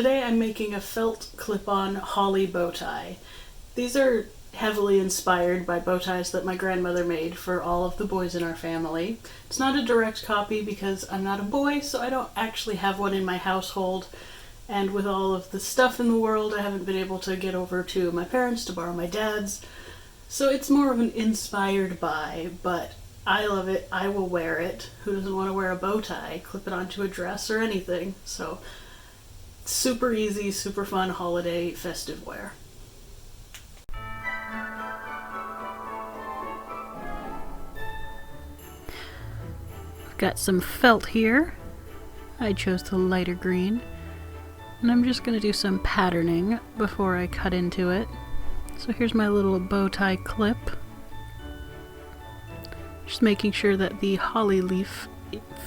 Today I'm making a felt clip-on holly bow tie. These are heavily inspired by bow ties that my grandmother made for all of the boys in our family. It's not a direct copy because I'm not a boy, so I don't actually have one in my household. And with all of the stuff in the world, I haven't been able to get over to my parents to borrow my dad's. So it's more of an inspired by, but I love it. I will wear it. Who doesn't want to wear a bow tie, clip it onto a dress or anything? So super easy, super fun holiday festive wear. I've got some felt here. I chose the lighter green. And I'm just going to do some patterning before I cut into it. So here's my little bow tie clip. Just making sure that the holly leaf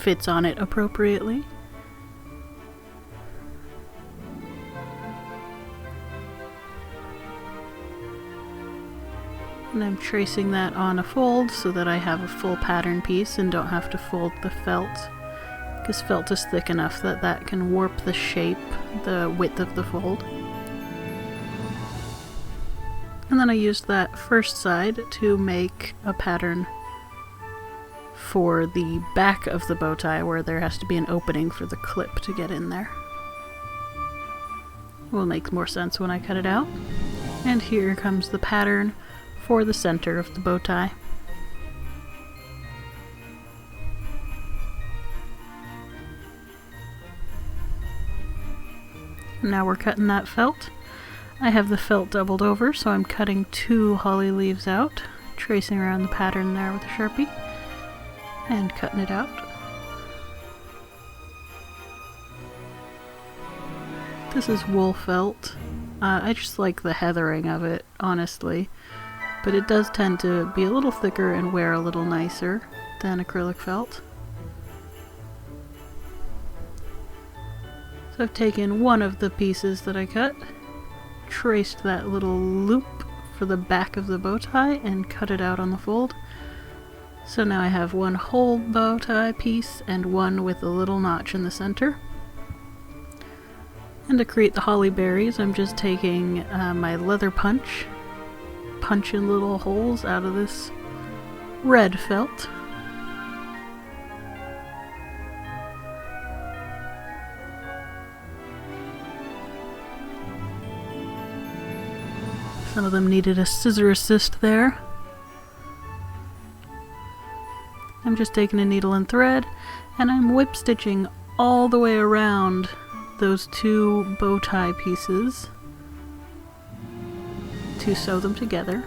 fits on it appropriately. And I'm tracing that on a fold so that I have a full pattern piece and don't have to fold the felt, because felt is thick enough that that can warp the shape, the width of the fold. And then I used that first side to make a pattern for the back of the bow tie where there has to be an opening for the clip to get in there. Will make more sense when I cut it out. And here comes the pattern for the center of the bow tie. Now we're cutting that felt. I have the felt doubled over, so I'm cutting 2 holly leaves out, tracing around the pattern there with a Sharpie, and cutting it out. This is wool felt. I just like the heathering of it, honestly, but it does tend to be a little thicker and wear a little nicer than acrylic felt. So I've taken one of the pieces that I cut, traced that little loop for the back of the bow tie, and cut it out on the fold. So now I have one whole bow tie piece and one with a little notch in the center. And to create the holly berries, I'm just taking my leather punch, punching little holes out of this red felt. Some of them needed a scissor assist there. I'm just taking a needle and thread, and I'm whip stitching all the way around those 2 bow tie pieces to sew them together.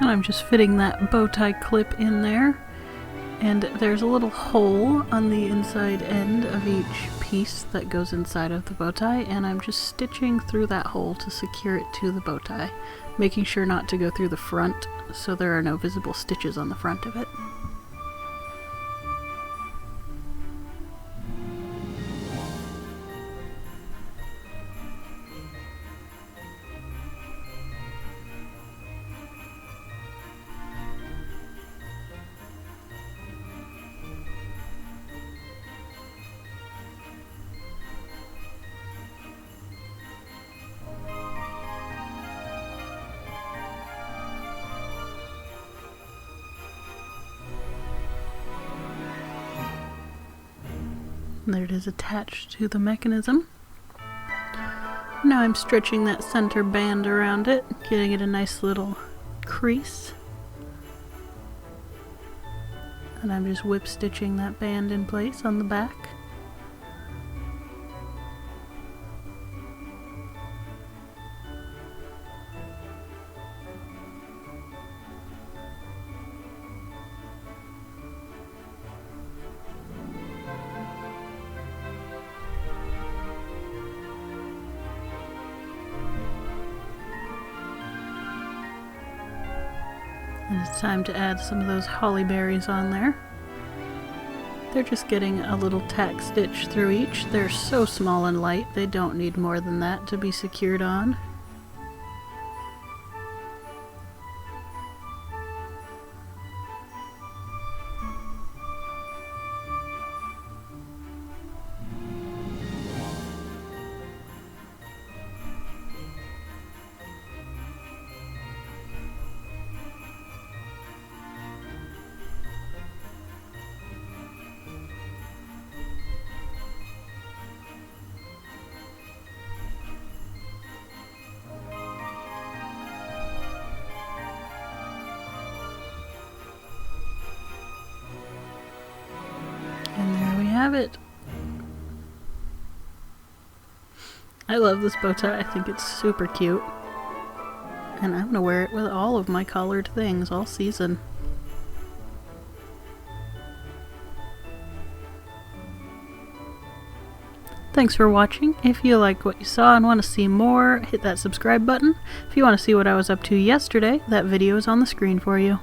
And I'm just fitting that bow tie clip in there, and there's a little hole on the inside end of each piece that goes inside of the bow tie, and I'm just stitching through that hole to secure it to the bow tie, making sure not to go through the front so there are no visible stitches on the front of it. And there it is attached to the mechanism. Now I'm stretching that center band around it, getting it a nice little crease. And I'm just whip stitching that band in place on the back. And it's time to add some of those holly berries on there. They're just getting a little tack stitch through each. They're so small and light, they don't need more than that to be secured on. And there we have it. I love this bow tie. I think it's super cute. And I'm gonna wear it with all of my collared things all season. Thanks for watching. If you liked what you saw and want to see more, hit that subscribe button. If you want to see what I was up to yesterday, that video is on the screen for you.